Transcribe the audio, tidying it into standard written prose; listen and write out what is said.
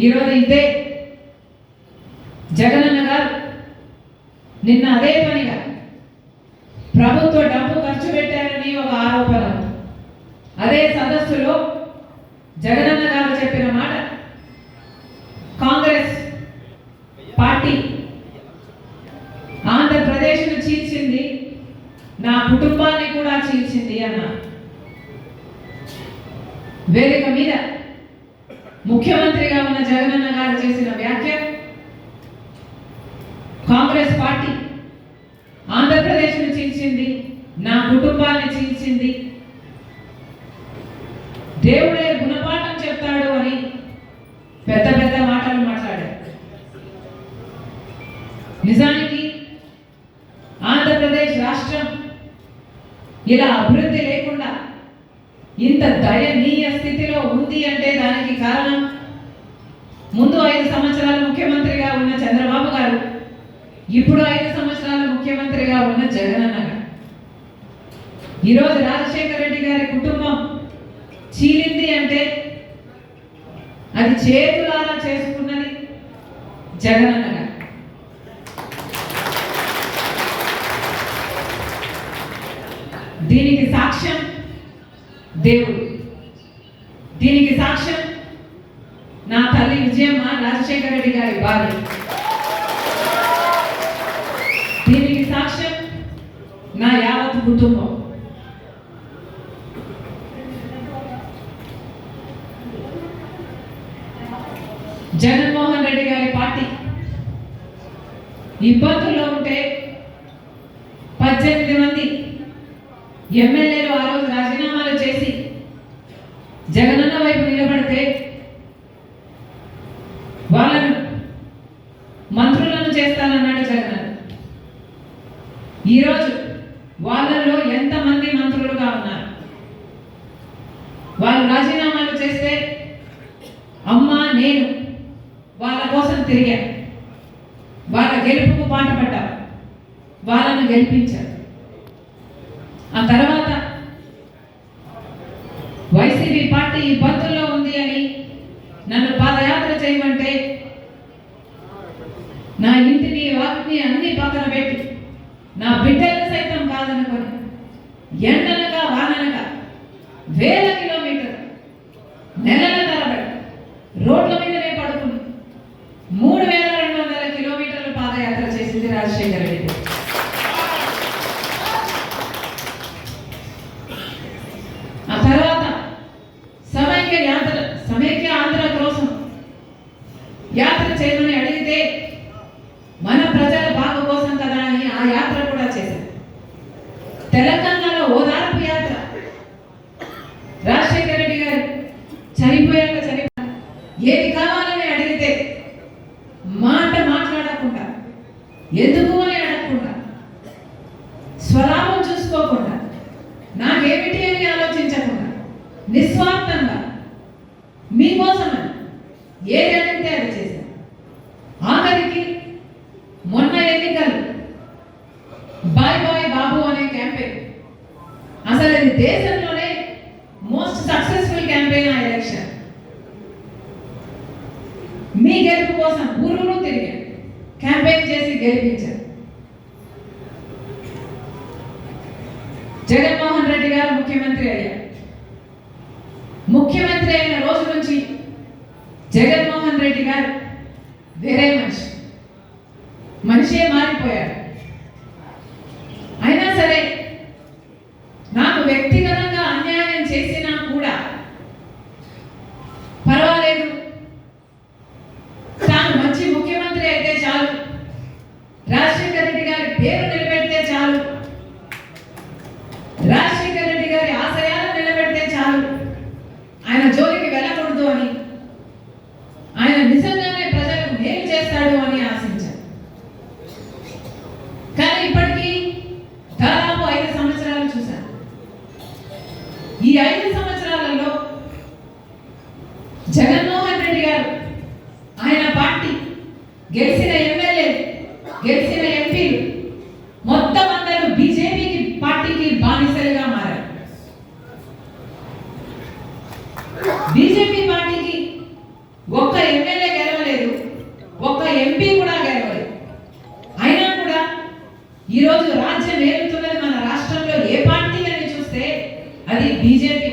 ఈరోజు ఇదే జగనన్న గారు నిన్న అదే పనిగా ప్రభుత్వ డబ్బు ఖర్చు పెట్టారని ఒక ఆరోపణ. అదే సదస్సులో జగనన్న గారు చెప్పిన మాట, కాంగ్రెస్ పార్టీ ఆంధ్రప్రదేశ్ను చీల్చింది, నా కుటుంబాన్ని కూడా చీల్చింది అన్నారు. వేదిక మీద ముఖ్యమంత్రిగా ఉన్న జగనన్న గారు చేసిన వ్యాఖ్య, కాంగ్రెస్ పార్టీ ఆంధ్రప్రదేశ్ను చీల్చింది, నా కుటుంబాన్ని చీల్చింది, దేవుడే గుణపాఠం చెప్తాడు అని పెద్ద పెద్ద మాటలు మాట్లాడారు. నిజానికి ఆంధ్రప్రదేశ్ రాష్ట్రం ఇలా అభివృద్ధి లేకుండా ఇంత దయనీయ స్థితిలో ఉంది అంటే దానికి కారణం ముందు 5 సంవత్సరాలు ముఖ్యమంత్రిగా ఉన్న చంద్రబాబు గారు, ఇప్పుడు 5 సంవత్సరాలు ముఖ్యమంత్రిగా ఉన్న జగనన్న గారు. ఈరోజు రాజశేఖర రెడ్డి గారి కుటుంబం చీలింది అంటే అది చేతులారా చేసుకున్నది జగనన్న గారు. దీనికి సాక్ష్యం దేవుడు, దీనికి సాక్ష్యం నా తల్లి విజయమ్మ, రాజశేఖర రెడ్డి గారి భార్య, దీనికి సాక్ష్యం నా యావత్ కుటుంబం. జగన్మోహన్ రెడ్డి గారి పార్టీ ఇబ్బందుల్లో ఉంటే 18 మంది ఎమ్మెల్యేలు ఆ రోజు రాజీనామాలు చేసి జగనన్న వైపు నిలబడితే వాళ్ళను మంత్రులను చేస్తానన్నాడు జగనన్న. ఈరోజు వాళ్ళలో ఎంతమంది మంత్రులుగా ఉన్నారు? వాళ్ళు రాజీనామాలు చేస్తే అమ్మా నేను వాళ్ళ కోసం తిరిగాను, వాళ్ళ గెలుపుకు పాటుపడ్డారు, వాళ్ళను గెలిపించారు. ఆ తర్వాత వైసీపీ పార్టీ ఇబ్బందుల్లో ఉంది అని నన్ను పాదయాత్ర చేయమంటే నా ఇంటిని వాటిని అన్ని పక్కన పెట్టి నా బిడ్డలు సైతం కాదనుకొని ఎండనగా వాననగా వేల కిలోమీటర్ నెలల తరబడి రోడ్ల మీదనే పడుకుని 3200 కిలోమీటర్లు పాదయాత్ర చేసింది రాజశేఖర రెడ్డి. ఆ తర్వాత సమైక్య ఆంధ్ర కోసం యాత్ర చేయమని అడిగితే మన ప్రజల బాగు కోసం కదా అని ఆ యాత్ర కూడా చేశారు. తెలంగాణలో ఓదార్పు యాత్ర, రాజశేఖర రెడ్డి గారు చనిపోయాక ఏది కావాలని అడిగితే మాట మాట్లాడకుండా, ఎందుకు అని అడగకుండా, స్వలాభం చూసుకోకుండా, నాకేమిటి అని ఆలోచించకుండా, నిస్వార్థంగా మీకోసమని ఏది అడిగితే అది చేశారు. ఆఖరికి మొన్న ఎన్నికలు బాయ్ బాయ్ బాబు అనే క్యాంపెయిన్, అసలు అది దేశంలోనే మోస్ట్ సక్సెస్ఫుల్ క్యాంపెయిన్ ఆ ఎలక్షన్. మీ గెలుపు కోసం ఊరూరు తిరిగారు, క్యాంపెయిన్ చేసి గెలిపించారు. జగన్మోహన్ రెడ్డి గారు ముఖ్యమంత్రి అయ్యారు. ముఖ్యమంత్రి అయిన రోజు నుంచి జగన్మోహన్ రెడ్డి గారు వేరే మనిషే మారిపోయాడు. అయినా సరే నాకు వ్యక్తిగతంగా అన్యాయం చేసినా కూడా పర్వాలేదు, తాను మంచి ముఖ్యమంత్రి అయితే చాలు, రాజశేఖర రెడ్డి గారి పేరు నిలబెడితే చాలు, రాజశేఖర రెడ్డి గారి ఆశయాలు నిలబెడితే చాలు, ఆయన జోలికి వెళ్ళకూడదు అని, ఆయన నిజంగానే ప్రజలకు మేలు చేస్తాడు అని ఆశించారు. కానీ ఇప్పటికీ దాదాపు 5 సంవత్సరాలు చూశాను. ఈ 5 సంవత్సరాలలో జగన్మోహన్ రెడ్డి గారు, ఆయన పార్టీ, గెలిచిన ఎమ్మెల్యే, గెలిచిన ఎంపీలు మొత్తం అందరూ బీజేపీకి పార్టీకి బానిసలుగా మారారు. బీజేపీ పార్టీకి ఒక్క ఎమ్మెల్యే ఈ రోజు రాజ్యం ఏలుతున్నది మన రాష్ట్రంలో ఏ పార్టీ అని చూస్తే అది బీజేపీ